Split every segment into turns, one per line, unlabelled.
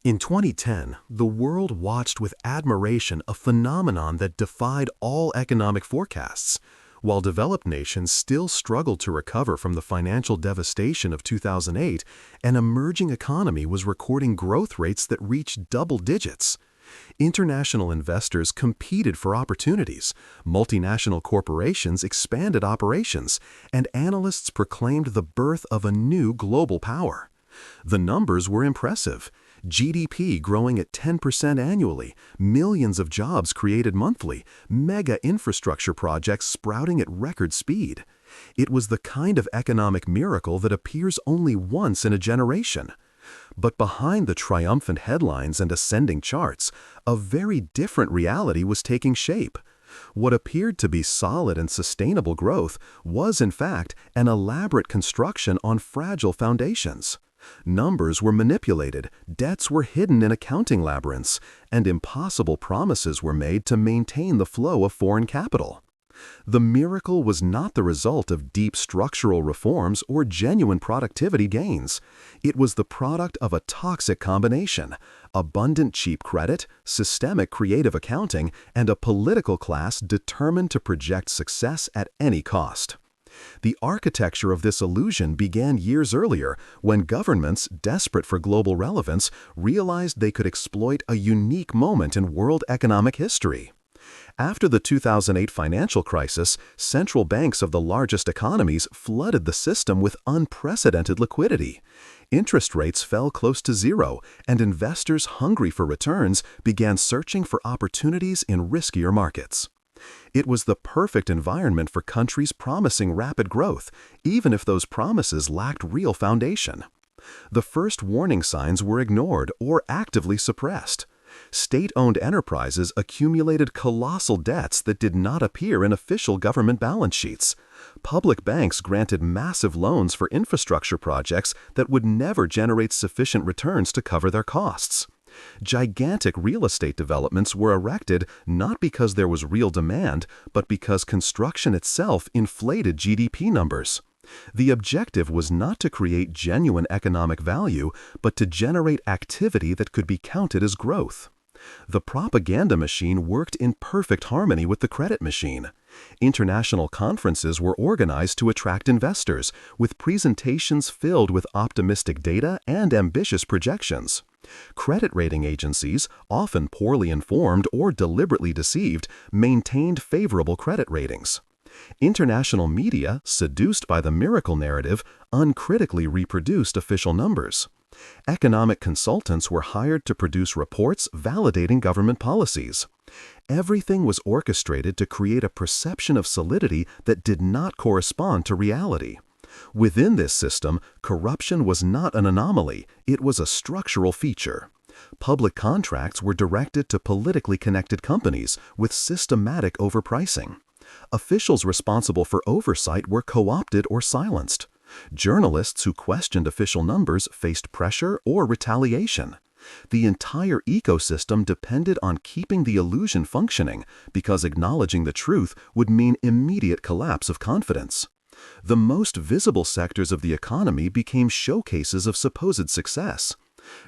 In 2010, the world watched with admiration a phenomenon that defied all economic forecasts. While developed nations still struggled to recover from the financial devastation of 2008, an emerging economy was recording growth rates that reached double digits. International investors competed for opportunities, multinational corporations expanded operations, and analysts proclaimed the birth of a new global power. The numbers were impressive. GDP growing at 10% annually, millions of jobs created monthly, mega infrastructure projects sprouting at record speed. It was the kind of economic miracle that appears only once in a generation. But behind the triumphant headlines and ascending charts, a very different reality was taking shape. What appeared to be solid and sustainable growth was, in fact, an elaborate construction on fragile foundations. Numbers were manipulated, debts were hidden in accounting labyrinths, and impossible promises were made to maintain the flow of foreign capital. The miracle was not the result of deep structural reforms or genuine productivity gains. It was the product of a toxic combination: abundant cheap credit, systemic creative accounting, and a political class determined to project success at any cost. The architecture of this illusion began years earlier when governments, desperate for global relevance, realized they could exploit a unique moment in world economic history. After the 2008 financial crisis, central banks of the largest economies flooded the system with unprecedented liquidity. Interest rates fell close to zero, and investors hungry for returns began searching for opportunities in riskier markets. It was the perfect environment for countries promising rapid growth, even if those promises lacked real foundation. The first warning signs were ignored or actively suppressed. State-owned enterprises accumulated colossal debts that did not appear in official government balance sheets. Public banks granted massive loans for infrastructure projects that would never generate sufficient returns to cover their costs. Gigantic real estate developments were erected not because there was real demand, but because construction itself inflated GDP numbers. The objective was not to create genuine economic value, but to generate activity that could be counted as growth. The propaganda machine worked in perfect harmony with the credit machine. International conferences were organized to attract investors, with presentations filled with optimistic data and ambitious projections. Credit rating agencies, often poorly informed or deliberately deceived, maintained favorable credit ratings. International media, seduced by the miracle narrative, uncritically reproduced official numbers. Economic consultants were hired to produce reports validating government policies. Everything was orchestrated to create a perception of solidity that did not correspond to reality. Within this system, corruption was not an anomaly, it was a structural feature. Public contracts were directed to politically connected companies with systematic overpricing. Officials responsible for oversight were co-opted or silenced. Journalists who questioned official numbers faced pressure or retaliation. The entire ecosystem depended on keeping the illusion functioning, because acknowledging the truth would mean immediate collapse of confidence. The most visible sectors of the economy became showcases of supposed success.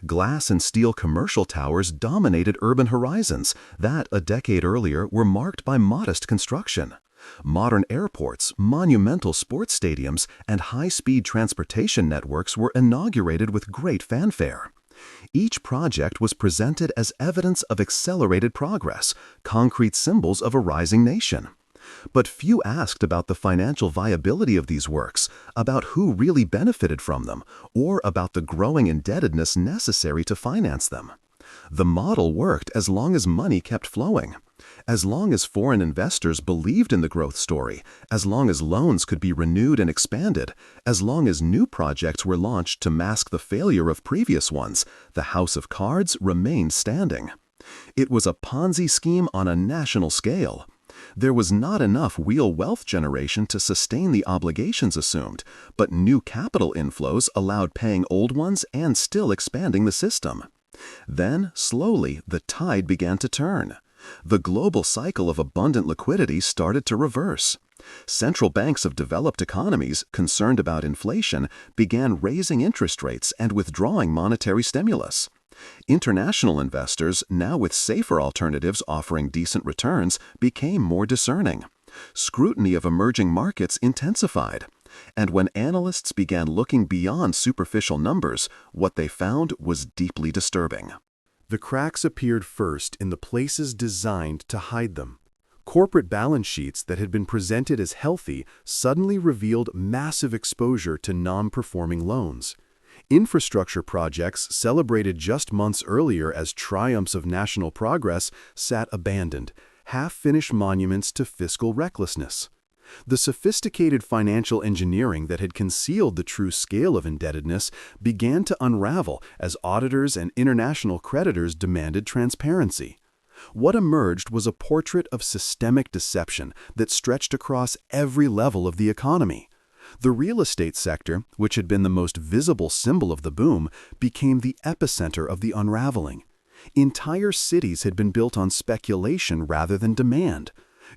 Glass and steel commercial towers dominated urban horizons that, a decade earlier, were marked by modest construction. Modern airports, monumental sports stadiums, and high-speed transportation networks were inaugurated with great fanfare. Each project was presented as evidence of accelerated progress, concrete symbols of a rising nation. But few asked about the financial viability of these works, about who really benefited from them, or about the growing indebtedness necessary to finance them. The model worked as long as money kept flowing. As long as foreign investors believed in the growth story, as long as loans could be renewed and expanded, as long as new projects were launched to mask the failure of previous ones, the house of cards remained standing. It was a Ponzi scheme on a national scale. There was not enough real wealth generation to sustain the obligations assumed, but new capital inflows allowed paying old ones and still expanding the system. Then, slowly, the tide began to turn. The global cycle of abundant liquidity started to reverse. Central banks of developed economies, concerned about inflation, began raising interest rates and withdrawing monetary stimulus. International investors, now with safer alternatives offering decent returns, became more discerning. Scrutiny of emerging markets intensified. And when analysts began looking beyond superficial numbers, what they found was deeply disturbing. The cracks appeared first in the places designed to hide them. Corporate balance sheets that had been presented as healthy suddenly revealed massive exposure to non-performing loans. Infrastructure projects celebrated just months earlier as triumphs of national progress sat abandoned, half-finished monuments to fiscal recklessness. The sophisticated financial engineering that had concealed the true scale of indebtedness began to unravel as auditors and international creditors demanded transparency. What emerged was a portrait of systemic deception that stretched across every level of the economy. The real estate sector, which had been the most visible symbol of the boom, became the epicenter of the unraveling. Entire cities had been built on speculation rather than demand.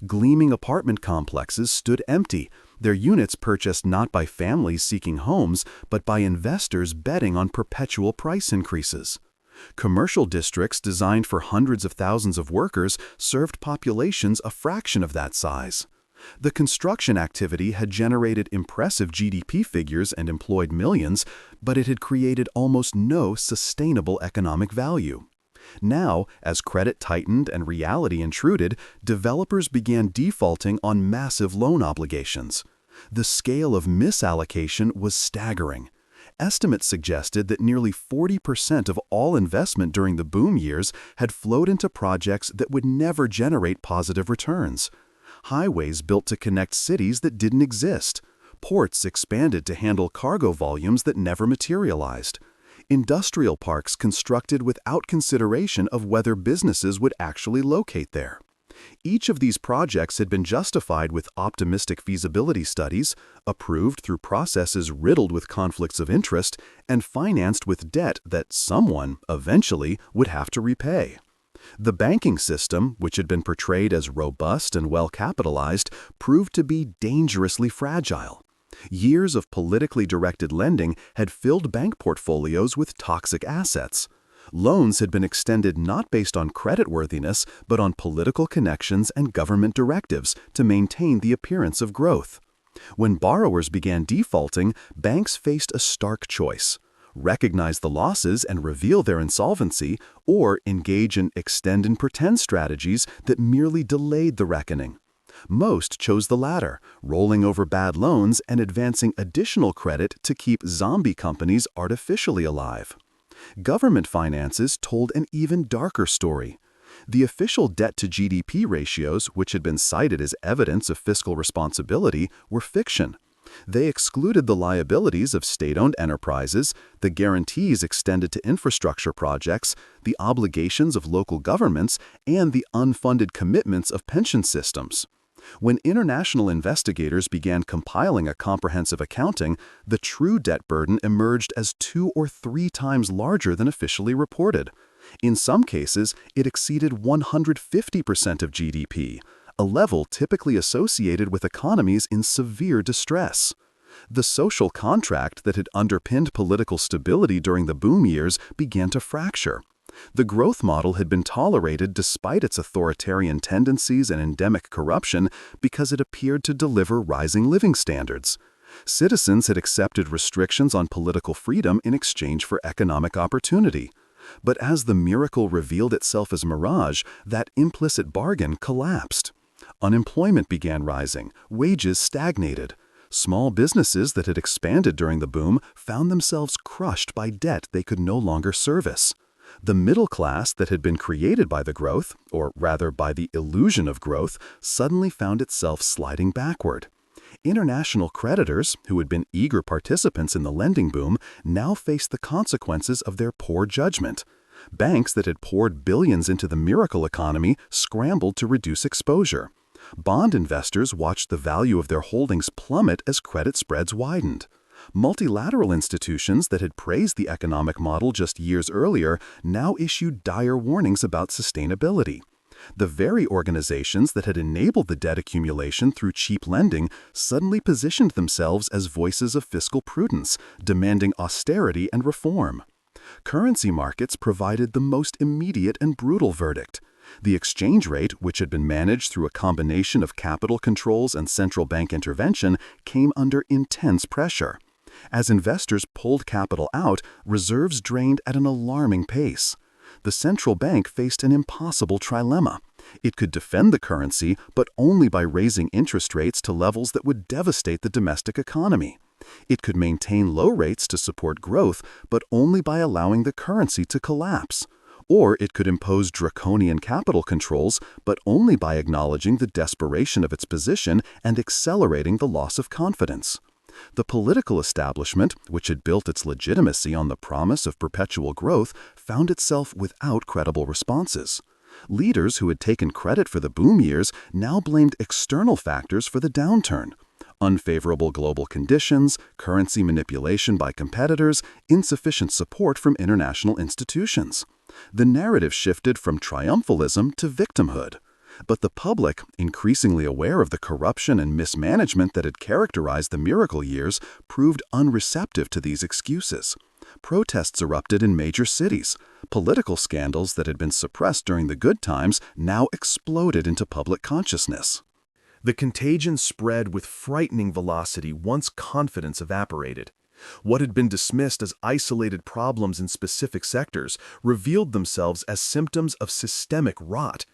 Gleaming apartment complexes stood empty, their units purchased not by families seeking homes, but by investors betting on perpetual price increases. Commercial districts designed for hundreds of thousands of workers served populations a fraction of that size. The construction activity had generated impressive GDP figures and employed millions, but it had created almost no sustainable economic value. Now, as credit tightened and reality intruded, developers began defaulting on massive loan obligations. The scale of misallocation was staggering. Estimates suggested that nearly 40% of all investment during the boom years had flowed into projects that would never generate positive returns. Highways built to connect cities that didn't exist. Ports expanded to handle cargo volumes that never materialized. Industrial parks constructed without consideration of whether businesses would actually locate there. Each of these projects had been justified with optimistic feasibility studies, approved through processes riddled with conflicts of interest, and financed with debt that someone, eventually, would have to repay. The banking system, which had been portrayed as robust and well-capitalized, proved to be dangerously fragile. Years of politically directed lending had filled bank portfolios with toxic assets. Loans had been extended not based on creditworthiness, but on political connections and government directives to maintain the appearance of growth. When borrowers began defaulting, banks faced a stark choice: recognize the losses and reveal their insolvency, or engage in extend and pretend strategies that merely delayed the reckoning. Most chose the latter, rolling over bad loans and advancing additional credit to keep zombie companies artificially alive. Government finances told an even darker story. The official debt-to-GDP ratios, which had been cited as evidence of fiscal responsibility, were fiction. They excluded the liabilities of state-owned enterprises, the guarantees extended to infrastructure projects, the obligations of local governments, and the unfunded commitments of pension systems. When international investigators began compiling a comprehensive accounting, the true debt burden emerged as 2 or 3 times larger than officially reported. In some cases, it exceeded 150% of GDP, a level typically associated with economies in severe distress. The social contract that had underpinned political stability during the boom years began to fracture. The growth model had been tolerated despite its authoritarian tendencies and endemic corruption because it appeared to deliver rising living standards. Citizens had accepted restrictions on political freedom in exchange for economic opportunity. But as the miracle revealed itself as mirage, that implicit bargain collapsed. Unemployment began rising, wages stagnated. Small businesses that had expanded during the boom found themselves crushed by debt they could no longer service. The middle class that had been created by the growth, or rather by the illusion of growth, suddenly found itself sliding backward. International creditors, who had been eager participants in the lending boom, now faced the consequences of their poor judgment. Banks that had poured billions into the miracle economy scrambled to reduce exposure. Bond investors watched the value of their holdings plummet as credit spreads widened. Multilateral institutions that had praised the economic model just years earlier now issued dire warnings about sustainability. The very organizations that had enabled the debt accumulation through cheap lending suddenly positioned themselves as voices of fiscal prudence, demanding austerity and reform. Currency markets provided the most immediate and brutal verdict. The exchange rate, which had been managed through a combination of capital controls and central bank intervention, came under intense pressure. As investors pulled capital out, reserves drained at an alarming pace. The central bank faced an impossible trilemma. It could defend the currency, but only by raising interest rates to levels that would devastate the domestic economy. It could maintain low rates to support growth, but only by allowing the currency to collapse. Or it could impose draconian capital controls, but only by acknowledging the desperation of its position and accelerating the loss of confidence. The political establishment, which had built its legitimacy on the promise of perpetual growth, found itself without credible responses. Leaders who had taken credit for the boom years now blamed external factors for the downturn. Unfavorable global conditions, currency manipulation by competitors, insufficient support from international institutions. The narrative shifted from triumphalism to victimhood. But the public, increasingly aware of the corruption and mismanagement that had characterized the miracle years, proved unreceptive to these excuses. Protests erupted in major cities. Political scandals that had been suppressed during the good times now exploded into public consciousness. The contagion spread with frightening velocity once confidence evaporated. What had been dismissed as isolated problems in specific sectors revealed themselves as symptoms of systemic rot.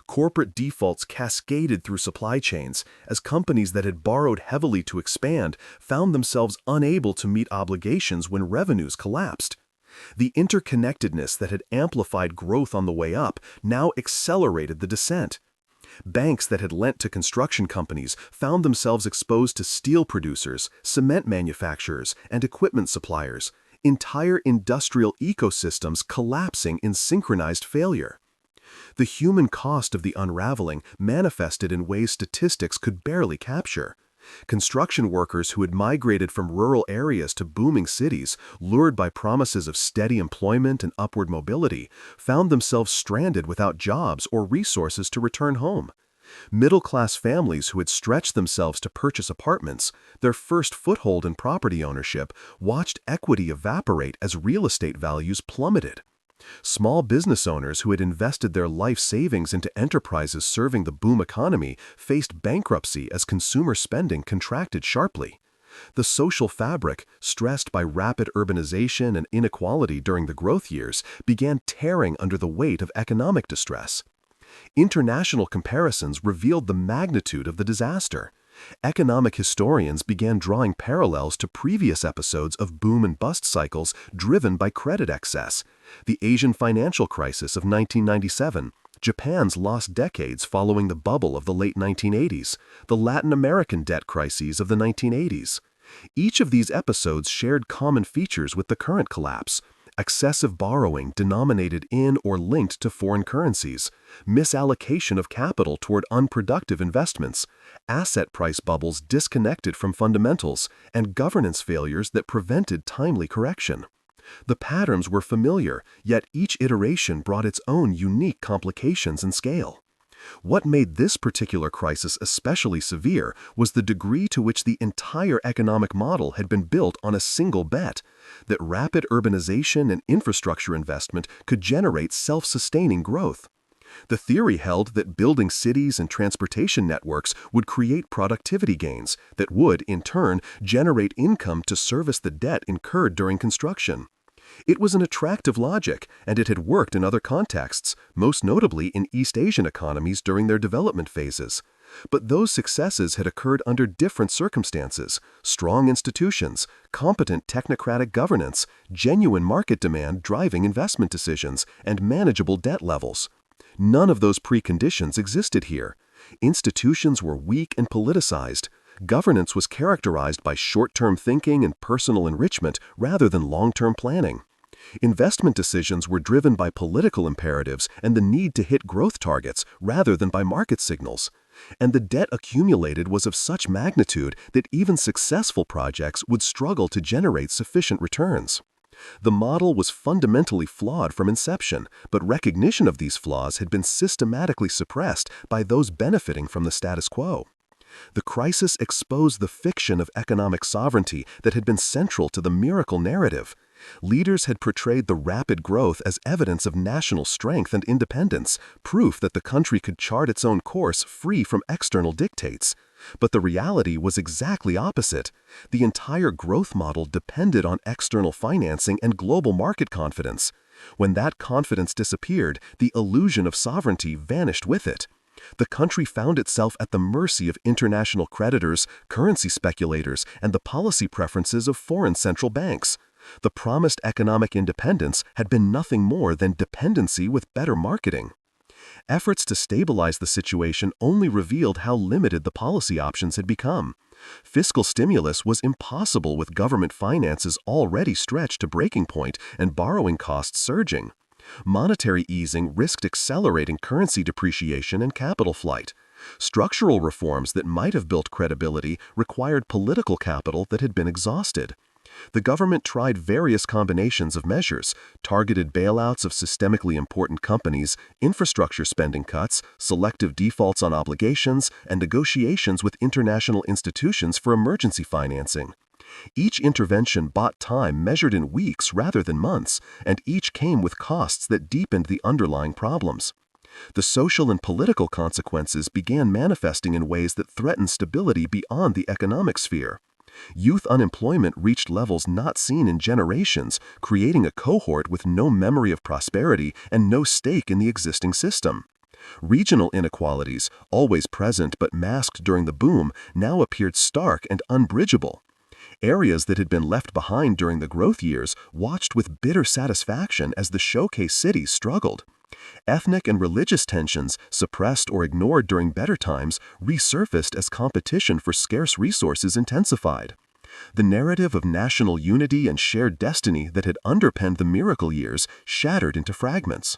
Corporate defaults cascaded through supply chains as companies that had borrowed heavily to expand found themselves unable to meet obligations when revenues collapsed. The interconnectedness that had amplified growth on the way up now accelerated the descent. Banks that had lent to construction companies found themselves exposed to steel producers, cement manufacturers, and equipment suppliers, entire industrial ecosystems collapsing in synchronized failure. The human cost of the unraveling manifested in ways statistics could barely capture. Construction workers who had migrated from rural areas to booming cities, lured by promises of steady employment and upward mobility, found themselves stranded without jobs or resources to return home. Middle-class families who had stretched themselves to purchase apartments, their first foothold in property ownership, watched equity evaporate as real estate values plummeted. Small business owners who had invested their life savings into enterprises serving the boom economy faced bankruptcy as consumer spending contracted sharply. The social fabric, stressed by rapid urbanization and inequality during the growth years, began tearing under the weight of economic distress. International comparisons revealed the magnitude of the disaster. Economic historians began drawing parallels to previous episodes of boom and bust cycles driven by credit excess. The Asian financial crisis of 1997, Japan's lost decades following the bubble of the late 1980s, the Latin American debt crises of the 1980s. Each of these episodes shared common features with the current collapse: excessive borrowing denominated in or linked to foreign currencies, misallocation of capital toward unproductive investments, asset price bubbles disconnected from fundamentals, and governance failures that prevented timely correction. The patterns were familiar, yet each iteration brought its own unique complications and scale. What made this particular crisis especially severe was the degree to which the entire economic model had been built on a single bet: that rapid urbanization and infrastructure investment could generate self-sustaining growth. The theory held that building cities and transportation networks would create productivity gains that would, in turn, generate income to service the debt incurred during construction. It was an attractive logic, and it had worked in other contexts, most notably in East Asian economies during their development phases. But those successes had occurred under different circumstances: strong institutions, competent technocratic governance, genuine market demand driving investment decisions, and manageable debt levels. None of those preconditions existed here. Institutions were weak and politicized. Governance was characterized by short-term thinking and personal enrichment rather than long-term planning. Investment decisions were driven by political imperatives and the need to hit growth targets rather than by market signals. And the debt accumulated was of such magnitude that even successful projects would struggle to generate sufficient returns. The model was fundamentally flawed from inception, but recognition of these flaws had been systematically suppressed by those benefiting from the status quo. The crisis exposed the fiction of economic sovereignty that had been central to the miracle narrative. Leaders had portrayed the rapid growth as evidence of national strength and independence, proof that the country could chart its own course free from external dictates. But the reality was exactly opposite. The entire growth model depended on external financing and global market confidence. When that confidence disappeared, the illusion of sovereignty vanished with it. The country found itself at the mercy of international creditors, currency speculators, and the policy preferences of foreign central banks. The promised economic independence had been nothing more than dependency with better marketing. Efforts to stabilize the situation only revealed how limited the policy options had become. Fiscal stimulus was impossible with government finances already stretched to breaking point and borrowing costs surging. Monetary easing risked accelerating currency depreciation and capital flight. Structural reforms that might have built credibility required political capital that had been exhausted. The government tried various combinations of measures, targeted bailouts of systemically important companies, infrastructure spending cuts, selective defaults on obligations, and negotiations with international institutions for emergency financing. Each intervention bought time measured in weeks rather than months, and each came with costs that deepened the underlying problems. The social and political consequences began manifesting in ways that threatened stability beyond the economic sphere. Youth unemployment reached levels not seen in generations, creating a cohort with no memory of prosperity and no stake in the existing system. Regional inequalities, always present but masked during the boom, now appeared stark and unbridgeable. Areas that had been left behind during the growth years watched with bitter satisfaction as the showcase cities struggled. Ethnic and religious tensions, suppressed or ignored during better times, resurfaced as competition for scarce resources intensified. The narrative of national unity and shared destiny that had underpinned the miracle years shattered into fragments.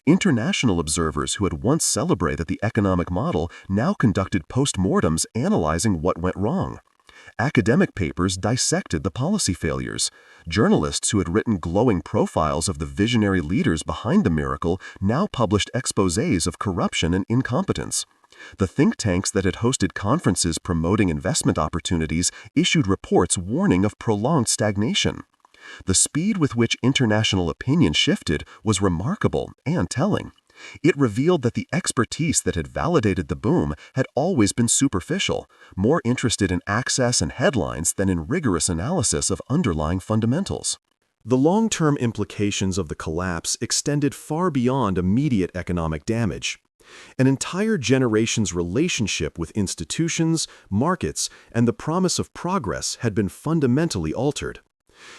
International observers who had once celebrated the economic model now conducted postmortems analyzing what went wrong. Academic papers dissected the policy failures. Journalists who had written glowing profiles of the visionary leaders behind the miracle now published exposés of corruption and incompetence. The think tanks that had hosted conferences promoting investment opportunities issued reports warning of prolonged stagnation. The speed with which international opinion shifted was remarkable and telling. It revealed that the expertise that had validated the boom had always been superficial, more interested in access and headlines than in rigorous analysis of underlying fundamentals. The long-term implications of the collapse extended far beyond immediate economic damage. An entire generation's relationship with institutions, markets, and the promise of progress had been fundamentally altered.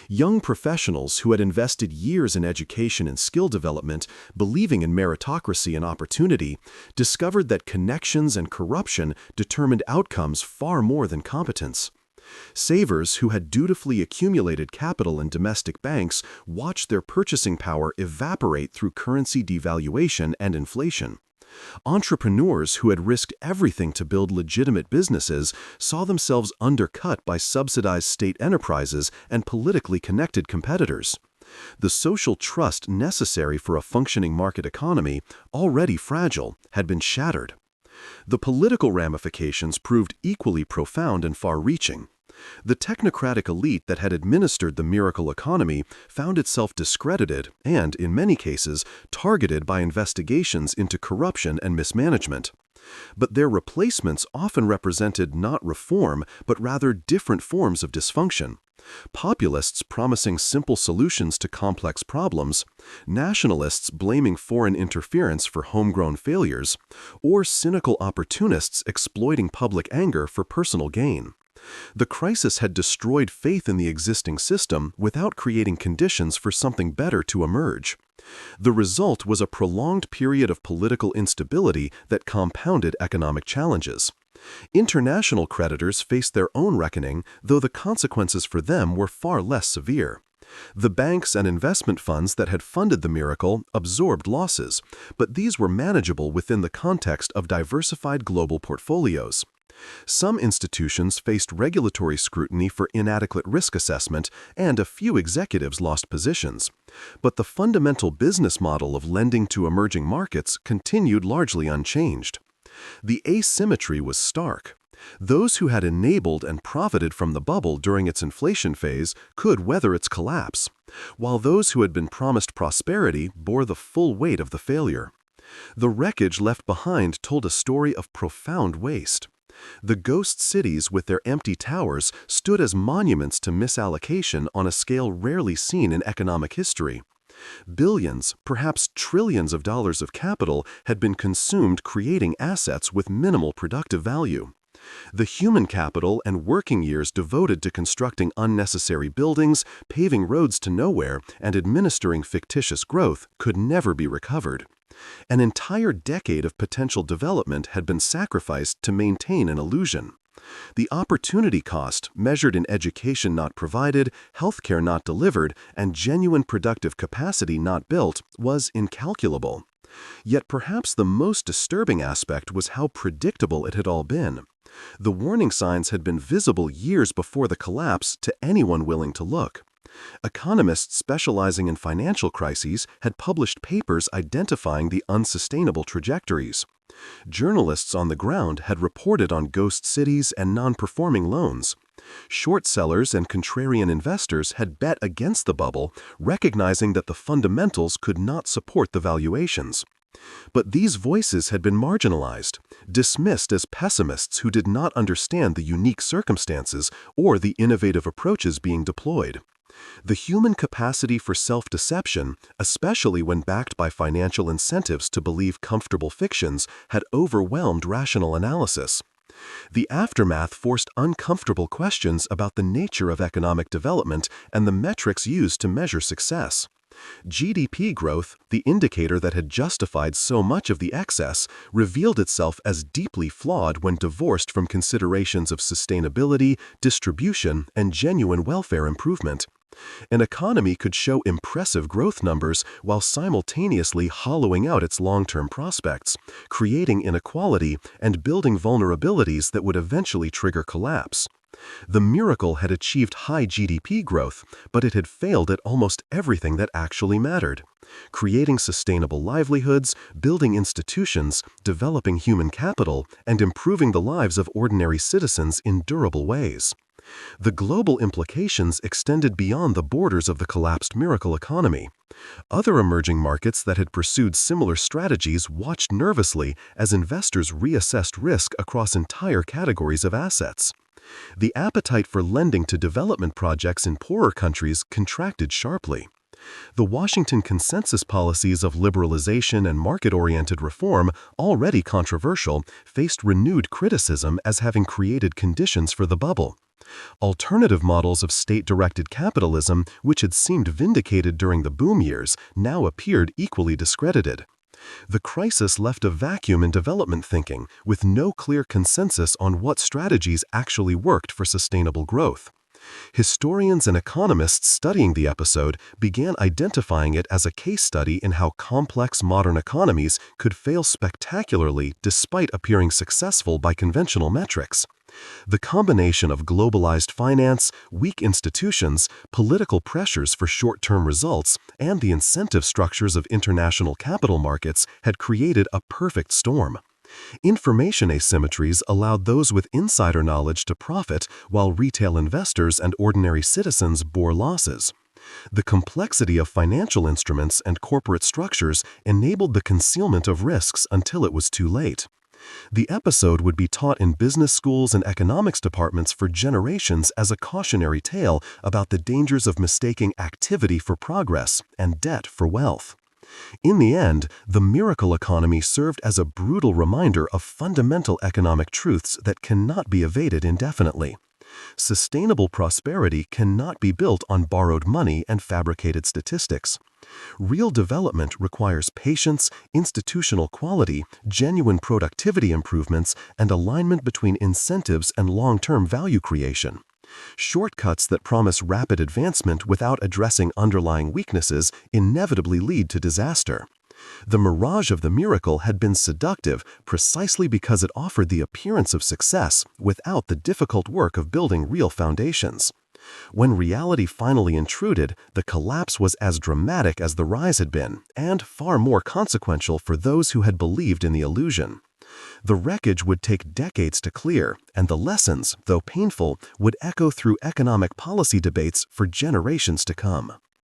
Young professionals who had invested years in education and skill development, believing in meritocracy and opportunity, discovered that connections and corruption determined outcomes far more than competence. Savers who had dutifully accumulated capital in domestic banks watched their purchasing power evaporate through currency devaluation and inflation. Entrepreneurs who had risked everything to build legitimate businesses saw themselves undercut by subsidized state enterprises and politically connected competitors. The social trust necessary for a functioning market economy, already fragile, had been shattered. The political ramifications proved equally profound and far-reaching. The technocratic elite that had administered the miracle economy found itself discredited and, in many cases, targeted by investigations into corruption and mismanagement. But their replacements often represented not reform, but rather different forms of dysfunction. Populists promising simple solutions to complex problems, nationalists blaming foreign interference for homegrown failures, or cynical opportunists exploiting public anger for personal gain. The crisis had destroyed faith in the existing system without creating conditions for something better to emerge. The result was a prolonged period of political instability that compounded economic challenges. International creditors faced their own reckoning, though the consequences for them were far less severe. The banks and investment funds that had funded the miracle absorbed losses, but these were manageable within the context of diversified global portfolios. Some institutions faced regulatory scrutiny for inadequate risk assessment, and a few executives lost positions. But the fundamental business model of lending to emerging markets continued largely unchanged. The asymmetry was stark. Those who had enabled and profited from the bubble during its inflation phase could weather its collapse, while those who had been promised prosperity bore the full weight of the failure. The wreckage left behind told a story of profound waste. The ghost cities with their empty towers stood as monuments to misallocation on a scale rarely seen in economic history. Billions, perhaps trillions of dollars of capital had been consumed creating assets with minimal productive value. The human capital and working years devoted to constructing unnecessary buildings, paving roads to nowhere, and administering fictitious growth could never be recovered. An entire decade of potential development had been sacrificed to maintain an illusion. The opportunity cost, measured in education not provided, healthcare not delivered, and genuine productive capacity not built, was incalculable. Yet perhaps the most disturbing aspect was how predictable it had all been. The warning signs had been visible years before the collapse to anyone willing to look. Economists specializing in financial crises had published papers identifying the unsustainable trajectories. Journalists on the ground had reported on ghost cities and non-performing loans. Short sellers and contrarian investors had bet against the bubble, recognizing that the fundamentals could not support the valuations. But these voices had been marginalized, dismissed as pessimists who did not understand the unique circumstances or the innovative approaches being deployed. The human capacity for self-deception, especially when backed by financial incentives to believe comfortable fictions, had overwhelmed rational analysis. The aftermath forced uncomfortable questions about the nature of economic development and the metrics used to measure success. GDP growth, the indicator that had justified so much of the excess, revealed itself as deeply flawed when divorced from considerations of sustainability, distribution, and genuine welfare improvement. An economy could show impressive growth numbers while simultaneously hollowing out its long-term prospects, creating inequality and building vulnerabilities that would eventually trigger collapse. The miracle had achieved high GDP growth, but it had failed at almost everything that actually mattered: creating sustainable livelihoods, building institutions, developing human capital, and improving the lives of ordinary citizens in durable ways. The global implications extended beyond the borders of the collapsed miracle economy. Other emerging markets that had pursued similar strategies watched nervously as investors reassessed risk across entire categories of assets. The appetite for lending to development projects in poorer countries contracted sharply. The Washington consensus policies of liberalization and market-oriented reform, already controversial, faced renewed criticism as having created conditions for the bubble. Alternative models of state-directed capitalism, which had seemed vindicated during the boom years, now appeared equally discredited. The crisis left a vacuum in development thinking, with no clear consensus on what strategies actually worked for sustainable growth. Historians and economists studying the episode began identifying it as a case study in how complex modern economies could fail spectacularly despite appearing successful by conventional metrics. The combination of globalized finance, weak institutions, political pressures for short-term results, and the incentive structures of international capital markets had created a perfect storm. Information asymmetries allowed those with insider knowledge to profit while retail investors and ordinary citizens bore losses. The complexity of financial instruments and corporate structures enabled the concealment of risks until it was too late. The episode would be taught in business schools and economics departments for generations as a cautionary tale about the dangers of mistaking activity for progress and debt for wealth. In the end, the miracle economy served as a brutal reminder of fundamental economic truths that cannot be evaded indefinitely. Sustainable prosperity cannot be built on borrowed money and fabricated statistics. Real development requires patience, institutional quality, genuine productivity improvements, and alignment between incentives and long-term value creation. Shortcuts that promise rapid advancement without addressing underlying weaknesses inevitably lead to disaster. The mirage of the miracle had been seductive precisely because it offered the appearance of success without the difficult work of building real foundations. When reality finally intruded, the collapse was as dramatic as the rise had been, and far more consequential for those who had believed in the illusion. The wreckage would take decades to clear, and the lessons, though painful, would echo through economic policy debates for generations to come.